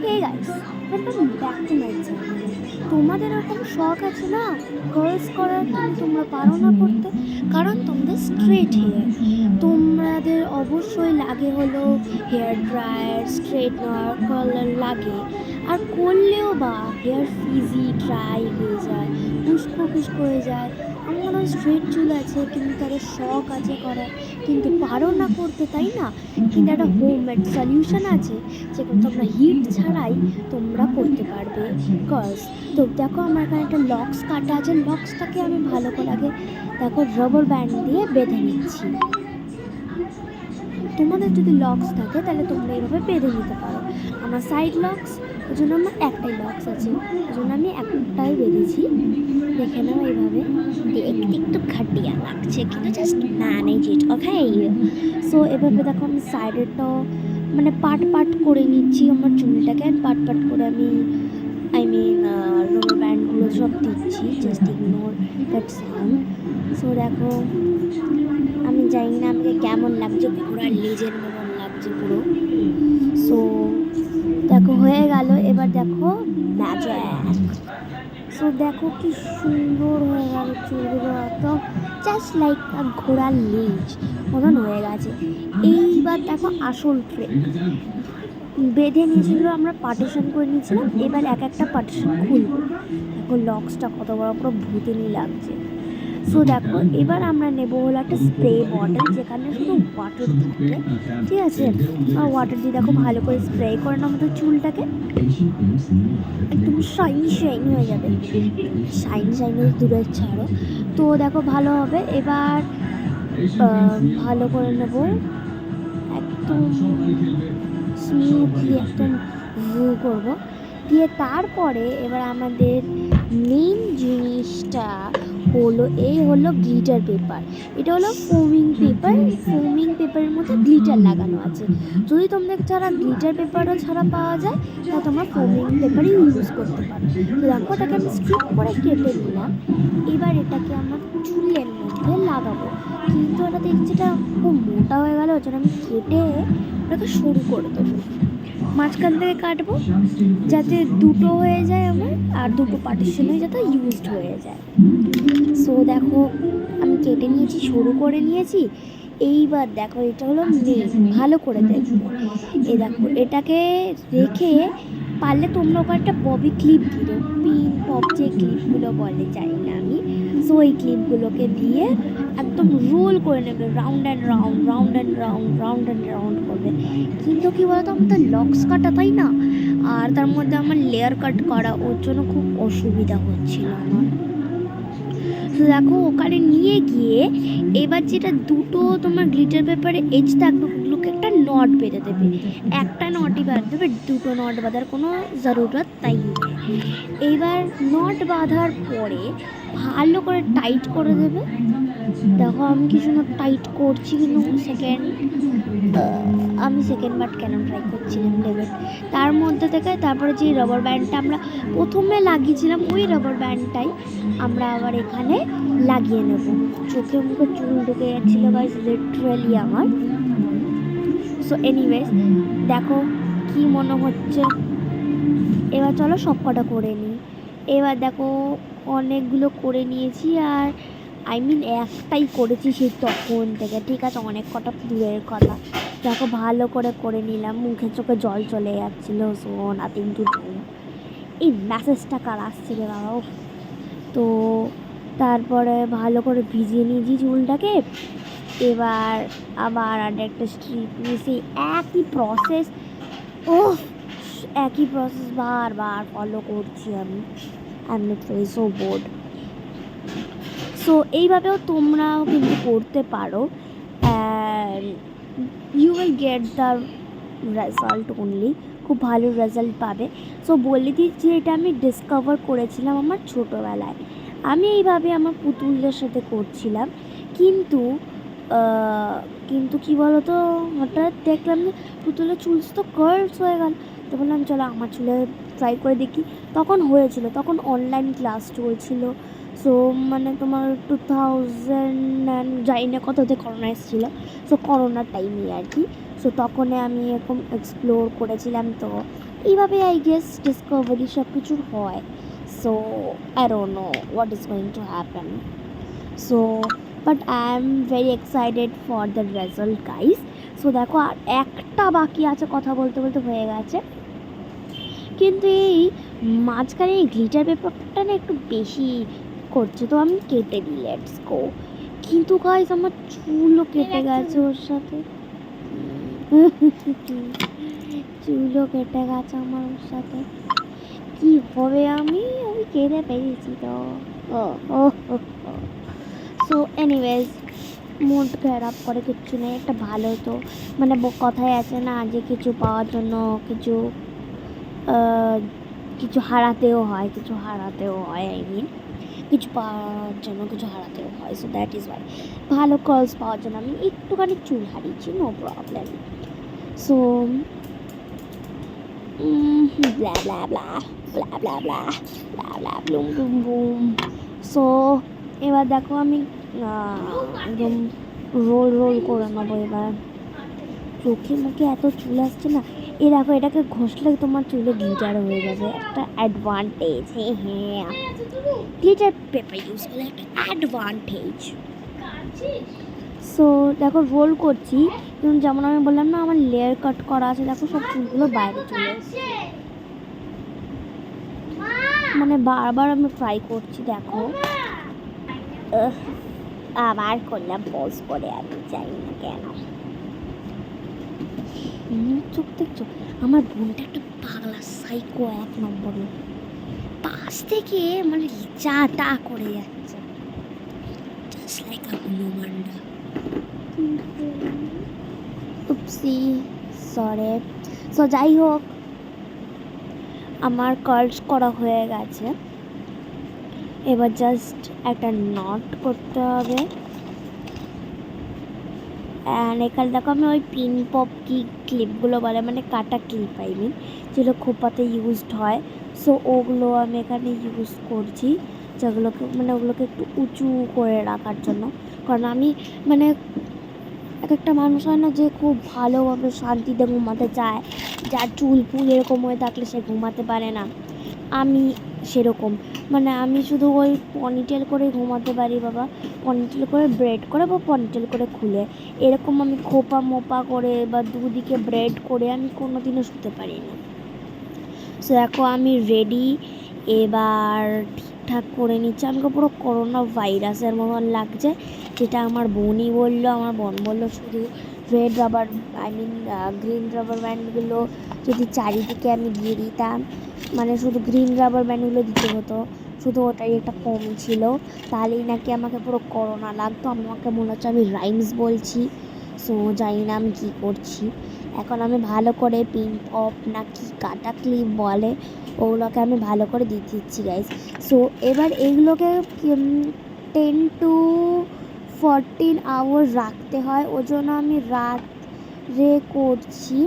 Hey guys, welcome back to my channel. তোমাদের এরকম শখ আছে না কার্লস করার, কিন্তু তোমরা পারো না করতে, কারণ তোমাদের স্ট্রেট হেয়ার। তোমাদের অবশ্যই লাগে হলো হেয়ার ড্রায়ার, স্ট্রেটনার, কার্লার লাগে। আর করলেও বা হেয়ার ফ্রিজি ড্রাই হয়ে যায়, উস্কো খুস্কো হয়ে যায়। আমার স্ট্রেট চুল আছে, কিন্তু তাদের শখ আছে করার, কিন্তু পারো না করতে, তাই না? কিন্তু একটা হোমমেড সলিউশন আছে, যেগুলো তোমরা হিট ছাড়াই তোমরা করতে পারবে কার্লস। তো দেখো, আমার এখানে একটা লক্স কাটা আছে। লক্সটাকে আমি ভালো করে আগে দেখো রাবার ব্যান্ড দিয়ে বেঁধে নিচ্ছি। তোমাদের যদি লক্স থাকে তাহলে তোমরা এইভাবে বেঁধে নিতে পারো। আমার সাইড লক্স, ওই জন্য আমার একটাই লক্স আছে, ওই জন্য আমি একটাই বেঁধেছি। দেখে নাও, এইভাবে দেখতে একটু ঘাটিয়া লাগছে, কিন্তু জাস্ট ম্যানেজ ইট, ওকে? সো এভাবে দেখো আমি সাইডেরটাও মানে পার্ট পার্ট করে নিচ্ছি আমার চুলটাকে। পার্ট পার্ট করে আমি রাবার ব্যান্ডগুলো সব দিচ্ছি। Just ignore that sound. So দেখো, আমি জানি না আমাকে কেমন লাগছে, ঘোড়ার লেজের মতন লাগছে পুরো। সো দেখো হয়ে গেল। এবার দেখো ম্যাজিক। সো দেখো কি সুন্দর হয়ে গেল চুলগুলো, একদম জাস্ট লাইক ঘোড়ার লেজ মতন হয়ে গেছে। এইবার দেখো আসল ট্রিক। বেঁধে নিয়েছিল, আমরা পার্টিশন করে নিয়েছিলাম, এবার এক একটা পার্টিশন খুলবো। দেখো লক্সটা কত বড়, পুরো ভূতেনি লাগছে। সো দেখো, এবার আমরা নেবো হলো একটা স্প্রে বটল, যেখানে শুধু ওয়াটার থাকে, ঠিক আছে? আর ওয়াটার দিয়ে দেখো ভালো করে স্প্রে করে না আমাদের চুলটাকে একদম শাইনি শাইনি হয়ে যাবে। শাইনি শাইনি দূরে ছাড়ো, তো দেখো ভালো হবে। এবার ভালো করে নেবো একদম স্মুথলি, একদম করবো দিয়ে। তারপরে এবার আমাদের মেন জিনিসটা হলো গ্লিটার পেপার। এটা হলো ফোমিং পেপার। ফোমিং পেপারের মধ্যে গ্লিটার লাগানো আছে। যদি তোমাদের ছাড়া গ্লিটার পেপারও ছাড়া পাওয়া যায়, তা তোমরা ফোমিং পেপারই ইউজ করতে পারো। তো দেখো, ওটাকে আমি স্ট্রিপ করে কেটে নিলাম। এবার এটাকে আমার চুলের মধ্যে লাগাবো, কিন্তু এটা দেখছি এটা খুব মোটা হয়ে গেল, ওই জন্য আমি কেটে ওটাকে সরু করে দেবো। মাঝখান থেকে কাটবো যাতে দুটো হয়ে যায় আমার, আর দুটো পার্টিশনে যাতে ইউজড হয়ে যায়। সো দেখো, আমি কেটে নিয়েছি, সরু করে নিয়েছি। এইবার দেখো, এটা হলো মেন, ভালো করে দেখবো। এই দেখো, এটাকে রেখে পারলে তোমরা ওখানে একটা ববি ক্লিপ দিও, পিন পপ যে ক্লিপগুলো বলে জানি না আমি। সো এই ক্লিপগুলোকে দিয়ে একদম রোল করে নেবে, round and round, round and round, round and round করবে। কিন্তু কী বলতো, আমার তো লক্স কাটা, তাই না? আর তার মধ্যে আমার লেয়ার কাট করা, ওর জন্য খুব অসুবিধা হচ্ছিল আমার। তো দেখো, ওখানে নিয়ে গিয়ে এবার যেটা দুটো তোমার গ্লিটার পেপারে এজ থাকবে, ওগুলোকে একটা নট বেঁধে দেবে। একটা নটই বাঁধতে দেবে, দুটো নট বাঁধার কোনো জরুরত তাই নেই। এইবার নট বাঁধার পরে ভালো করে টাইট করে দেবে। দেখো, আমি কিছু না টাইট করছি, কিন্তু আমি সেকেন্ড বার কেন ট্রাই করছিলাম নেবে। তার মধ্যে থেকে তারপরে যে রাবার ব্যান্ডটা আমরা প্রথমে লাগিয়েছিলাম, ওই রাবার ব্যান্ডটাই আমরা আবার এখানে লাগিয়ে নেব। চোখে মুখে চুল ঢুকে যাচ্ছিলো গাইস, লিটারালি আমার। সো এনিওয়েজ, দেখো কি মনে হচ্ছে। এবার চলো সব কটা করে নিই। এবার দেখো, অনেকগুলো করে নিয়েছি, আর একটাই করেছি সেই তখন থেকে, ঠিক আছে? অনেক কটা দূরের কথা। দেখো ভালো করে করে নিলাম, মুখে চোখে জল চলে যাচ্ছিলো। So nothing to do. এই মেসেজটা কার আসছে রে বাবা! তো তারপরে ভালো করে ভিজিয়ে নিয়েছি চুলটাকে। এবার আবার একটা স্ট্রিপ নিয়েছি, একই প্রসেস। একই প্রসেস বারবার ফলো করছি আমি। I am literally so bored. So এইভাবেও তোমরাও কিন্তু করতে পারো, and you will get the result only. খুব ভালো রেজাল্ট পাবে। সো বলে দিচ্ছি, এটা আমি ডিসকভার করেছিলাম আমার ছোটোবেলায়। আমি এইভাবে আমার পুতুলদের সাথে করছিলাম, কিন্তু কিন্তু কী বলো তো, হঠাৎ দেখলাম যে পুতুলের চুল তো কার্লস হয়ে গেল। তো বললাম চলো আমার চুলে ট্রাই করে দেখি। তখন হয়েছিল, তখন অনলাইন ক্লাস চলছিল। সো মানে তোমার 2000 জানি না কততে করোনা এসেছিলো। সো করোনার টাইমে আর কি। সো তখন আমি এরকম এক্সপ্লোর করেছিলাম। তো এইভাবে আই গেস ডিসকভারি সব কিছুর হয়। So I don't know what is going to happen. So but I am very excited for the result guys. So দেখো আর একটা বাকি আছে, কথা বলতে বলতে হয়ে গেছে, কিন্তু এই মাঝখানে এই গ্লিটার পেপারটা না একটু বেশি করছে, তো আমি কেটে দিই, লেটস গো। কিন্তু গাইস আমার চুলও কেটে গেছে ওর সাথে, চুলও কেটে গেছে আমার ওর সাথে, কি হবে, আমি কেটে পেয়েছি তো। ও সো এনিওয়েজ, মুড খারাপ করে কিচ্ছু নেই, একটা ভালো তো মানে কথায় আছে না যে কিছু পাওয়ার জন্য কিছু কিছু হারাতেও হয়, কিছু হারাতেও হয়, আই মিন কিছু পাওয়ার জন্য কিছু হারাতেও হয়। সো দ্যাট ইজ ওয়াই ভালো কার্লস পাওয়ার জন্য আমি একটুখানি চুল হারিয়েছি, নো প্রবলেম। সো ব্লা ব্লা ব্লা ব্লা ব্লা ব্লা ব্লা ব্লা ব্লুম ব্লুম বুম। সো এবার দেখো আমি একদম রোল রোল করে নেবো। এবার চোখে মুখে এত চুল আসছে না, এ দেখো এটাকে ঘষলে তোমার চুলে গ্লিটার হয়ে যাবে, একটা অ্যাডভান্টেজ। হ্যাঁ হ্যাঁ, গ্লিটার পেপার ইউজ করলে একটা অ্যাডভান্টেজ। সো দেখো রোল করছি, কিন্তু যেমন আমি বললাম না আমার লেয়ার কাট করা আছে, দেখো সব চুলগুলো বাইরে চলে এসেছে, মানে বারবার আমি ট্রাই করছি। দেখো আবার করলাম পজ করে, আমি জানি না কেন। চোখ দেখছো, আমার বোনটা একটা পাগলা সাইকো, এক নম্বরে পাশ থেকে মানে যা টা করে যাচ্ছে, জাস্ট লাইক আ ব্লুমান্ডা। Oopsie, sorry. সো যাই হোক, আমার কার্লস করা হয়ে গেছে, এবার জাস্ট একটা নট করতে হবে। অ্যান্ড এখানে দেখো আমি ওই পিন পপ কি ক্লিপগুলো বলে, মানে কাটা ক্লিপ আই মিন, যেগুলো খোপাতে ইউজড হয়, সো ওগুলো আমি এখানে ইউজ করছি, যেগুলোকে মানে ওগুলোকে একটু উঁচু করে রাখার জন্য। কারণ আমি মানে এক একটা মানুষ হয় না যে খুব ভালোভাবে শান্তিতে ঘুমাতে চায়, যার চুল ফুল এরকম হয়ে থাকলে সে ঘুমাতে পারে না, আমি সেরকম, মানে আমি শুধু ওই পনিটেল করে ঘুমাতে পারি বাবা, পনিটেল করে ব্রেড করে বা পনিটেল করে খুলে, এরকম আমি খোপা মোপা করে বা দুদিকে ব্রেড করে আমি কোনো দিনও শুতে পারি না। সো দেখো আমি রেডি, এবার ঠিকঠাক করে নিচ্ছি, আমাকে পুরো করোনা ভাইরাসের মতন লাগছে, যেটা আমার বোনই বললো, আমার বোন বললো শুধু red rubber I mean green rubber ব্যান্ডগুলো যদি চারিদিকে আমি দিয়ে দিতাম, মানে শুধু গ্রিন রাবার ব্যান্ডগুলো দিতে হতো, শুধু ওটাই একটা কম ছিল, তাহলেই নাকি আমাকে পুরো করোনা লাগতো। আমাকে মনে হচ্ছে আমি রাইমস বলছি, সো জানি না আমি কী করছি। এখন আমি ভালো করে পিন পপ না কি কাটা ক্লিপ বলে, ওগুলোকে আমি ভালো করে দিয়ে দিচ্ছি গাইস। সো এবার এইগুলোকে 10 to 14 আওয়ার রাখতে হয়, ওই জন্য আমি রাত্রে করছি।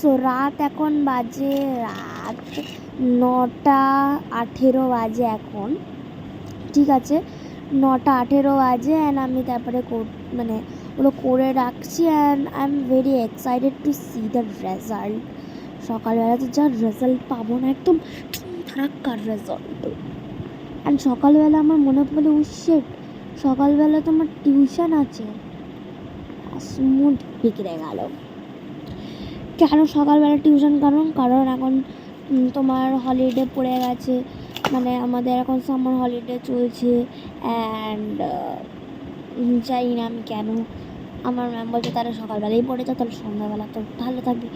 সো রাত এখন বাজে রাত 9:18 বাজে এখন, ঠিক আছে 9:18 বাজে, অ্যান্ড আমি তারপরে মানে ওগুলো করে রাখছি, and I am very excited to C the result. সকালবেলা তো যা রেজাল্ট পাবো না, একদম ধারাক্কার রেজাল্ট। অ্যান্ড সকালবেলা আমার মনে পড়লো শিট, সকালবেলা তো আমার টিউশন আছে, মুড বিগড়ে গেল। কেন সকালবেলা টিউশন? কারণ এখন তোমার হলিডে পড়ে গেছে, মানে আমাদের এখন সামার হলিডে চলছে, অ্যান্ড জানি না আমি কেন, আমার ম্যাম বলছে তারা সকালবেলাই পড়ে যাও, তাহলে সন্ধ্যাবেলা তো ভালো থাকবে।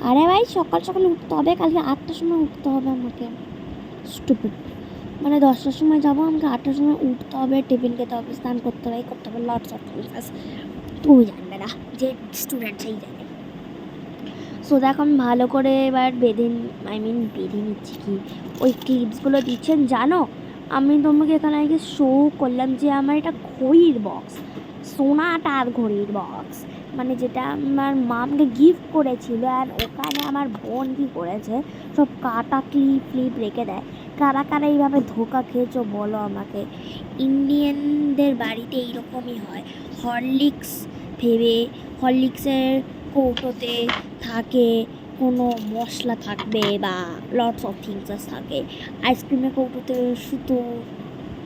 আরে ভাই সকাল সকাল উঠতে হবে, কালকে 8টার সময় উঠতে হবে আমাকে, স্টুপিড, মানে 10টার সময় যাবো, আমাকে 8টার সময় উঠতে হবে, টিফিন খেতে হবে, স্নান করতে হবে, করতে হবে, লটস অফ থিংস, তুমি জানবে না, যে স্টুডেন্ট সেই জানে। সো দেখো আমি ভালো করে এবার বেঁধে নিচ্ছি, কি ওই ক্লিপসগুলো দিচ্ছেন জানো, আমি তোমাকে এখানে আগে শো করলাম যে আমার এটা ঘড়ির বক্স, সোনাটার ঘড়ির বক্স, মানে যেটা আমার মা আমাকে গিফট করেছিল, আর ওখানে আমার বোন কী করেছে সব কাটা ক্লিপ রেখে দেয়। কারা কারা এইভাবে ধোকা খেয়েছো বলো আমাকে। ইন্ডিয়ানদের বাড়িতে এইরকমই হয়, হরলিক্স ভেবে হরলিক্সের কৌটোতে থাকে কোনো মশলা থাকবে বা লটস অফ থিংস থাকে, আইসক্রিমের কৌটোতে সুতো,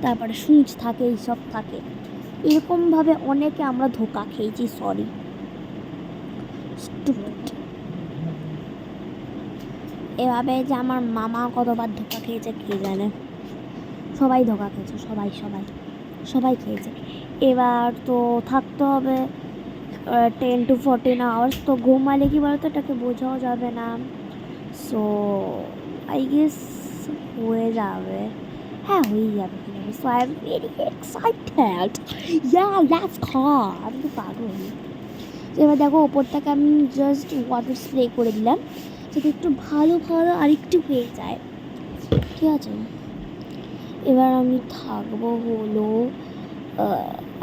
তারপরে সুইচ থাকে, এইসব থাকে। এরকমভাবে অনেকে আমরা ধোকা খেয়েছি, সরি। এভাবে যে আমার মামা কতবার ধোকা খেয়েছে কে জানে। সবাই ধোকা খেয়েছে, সবাই সবাই সবাই খেয়েছে। এবার তো থাকতে হবে 10 to 14 আওয়ার্স। তো ঘুমালে কি বলতো, এটাকে বোঝাও যাবে না। সো আই গেস হয়ে যাবে, হ্যাঁ হয়ে যাবে। So I am very excited, yeah let's go. আমি তো পাগল। এবার দেখো ওপর থেকে আমি জাস্ট ওয়াটার স্প্রে করে দিলাম যাতে একটু ভালো ভালো আরেকটু হয়ে যায়, ঠিক আছে। এবার আমি থাকবো হলো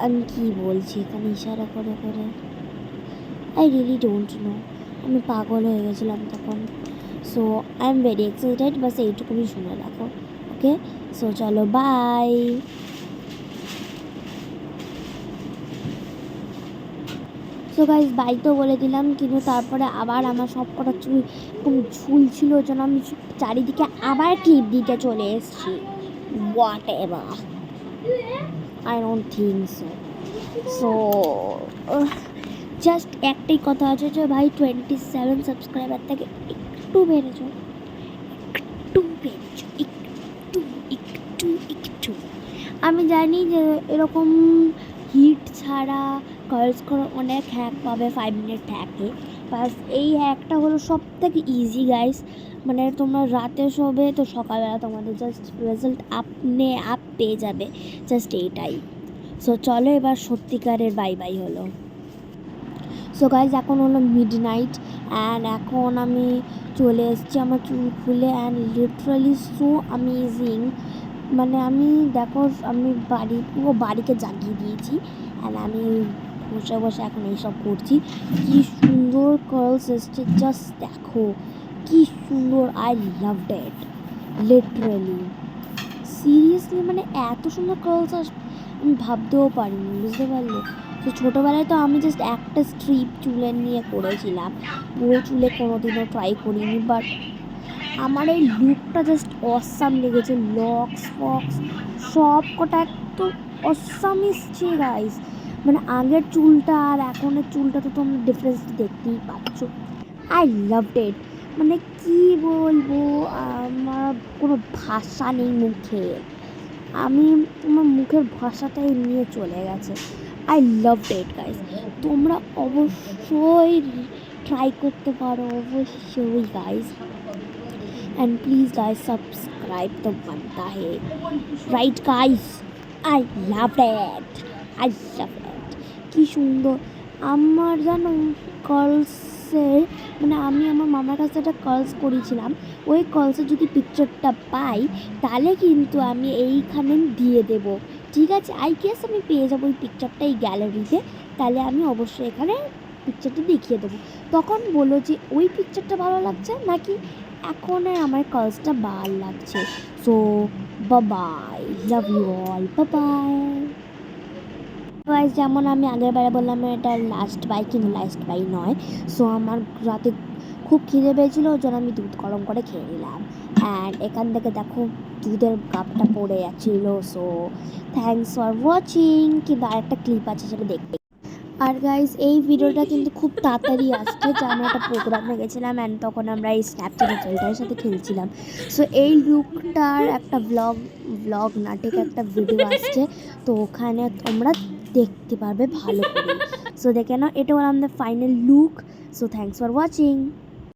আমি কি বলছি এখানে ইশারা করে করে, আই রিয়েলি ডোন্ট নো, আমি পাগল হয়ে গেছিলাম তখন। So I am very excited, বাস এইটুকুনি শুনে রাখো, ওকে। সো চলো বাই। সো গাইজ বাই তো বলে দিলাম, কিন্তু তারপরে আবার আমার সব কটা চুল এরকম ঝুল ছিল, ওই জন্য আমি চারিদিকে আবার ক্লিপ দিতে চলে এসেছি। What ever, I don't think so. So just একটাই কথা আছে যে ভাই 27 সাবস্ক্রাইবার থেকে একটু বেড়েছ, একটু বেড়েছ, একটু একটু একটু। আমি জানি যে এরকম হিট ছাড়া কার্লস করার অনেক হ্যাক পাবে, 5 মিনিট হ্যাকে। বাস এই হ্যাকটা হলো সব থেকে ইজি গাইস, মানে তোমরা রাতে শোবে তো সকালবেলা তোমাদের জাস্ট রেজাল্ট আপনি আপ পেয়ে যাবে, জাস্ট এইটাই। সো চলো এবার সত্যিকারের বাই বাই হলো। সো গাইজ এখন হলো মিডনাইট অ্যান্ড এখন আমি চলে এসেছি আমার চুল খুলে, অ্যান্ড লিটারালি সো অ্যামেজিং। মানে আমি দেখো আমি পুরো বাড়িকে জাগিয়ে দিয়েছি, অ্যান্ড আমি বসে বসে এখন এইসব করছি। কি সুন্দর কার্লস এসছে, জাস্ট দেখো কি সুন্দর, I love that literally, seriously. মানে এত সুন্দর কার্লস আমি ভাবতেও পারিনি, বুঝতে পারলে। তো ছোটোবেলায় তো আমি জাস্ট একটা স্ট্রিপ চুলের নিয়ে করেছিলাম, পুরো চুলে কোনোদিনও ট্রাই করিনি। বাট আমার এই লুকটা জাস্ট অসাম লেগেছে, লক্স ফক্স সব কটা একদম অসাম এসছে গাইস। মানে আগের চুলটা আর এখনের চুলটা তো তোমরা ডিফারেন্স দেখতেই পাচ্ছ। আই লাভ ইট, মানে কি বলবো, আমার কোনো ভাষা নেই মুখে, আমি আমার মুখের ভাষাটাই নিয়ে চলে গেছে। আই লাভ ইট গাইস, তোমরা অবশ্যই ট্রাই করতে পারো, অবশ্যই guys. And please guys subscribe to बनता है, right guys? I love it, I love it. কি সুন্দর আমার জানো কার্লসের, মানে আমি আমার মামার কাছে একটা কার্লস করেছিলাম, ওই কার্লসের যদি পিকচারটা পাই তাহলে কিন্তু আমি এইখানে দিয়ে দেব, ঠিক আছে। আই গেস আমি পেয়ে যাবো ওই পিকচারটা এই গ্যালারিতে, তাহলে আমি অবশ্যই এখানে পিকচারটা দেখিয়ে দেবো। তখন বলো যে ওই পিকচারটা ভালো লাগছে নাকি এখন আমার কার্লসটা ভালো লাগছে। So bye, love you all, bye. Guys যেমন আমি আগের বারে বললাম এটা লাস্ট বাই, কিন্তু লাস্ট বাই নয়। সো আমার রাতে খুব খিদে পেয়েছিল, ওই জন্য আমি দুধ গরম করে খেয়ে নিলাম, অ্যান্ড এখান থেকে দেখো দুধের কাপটা পড়ে যাচ্ছিলো। সো থ্যাংকস ফর ওয়াচিং, কিন্তু আরেকটা ক্লিপ আছে সেটা দেখতে। আর গাইজ এই ভিডিওটা কিন্তু খুব তাড়াতাড়ি আসছে, যে আমরা একটা প্রোগ্রামে গেছিলাম অ্যান্ড তখন আমরা এই স্ন্যাপচ্যাটের ফিল্টারের সাথে খেলছিলাম। সো এই লুকটার একটা ব্লগ না ঠিক একটা ভিডিও আসছে, তো ওখানে তোমরা দেখতে পারবে ভালো করে। সো দেখে নাও, এটা হলো আমাদের final look. So thanks for watching.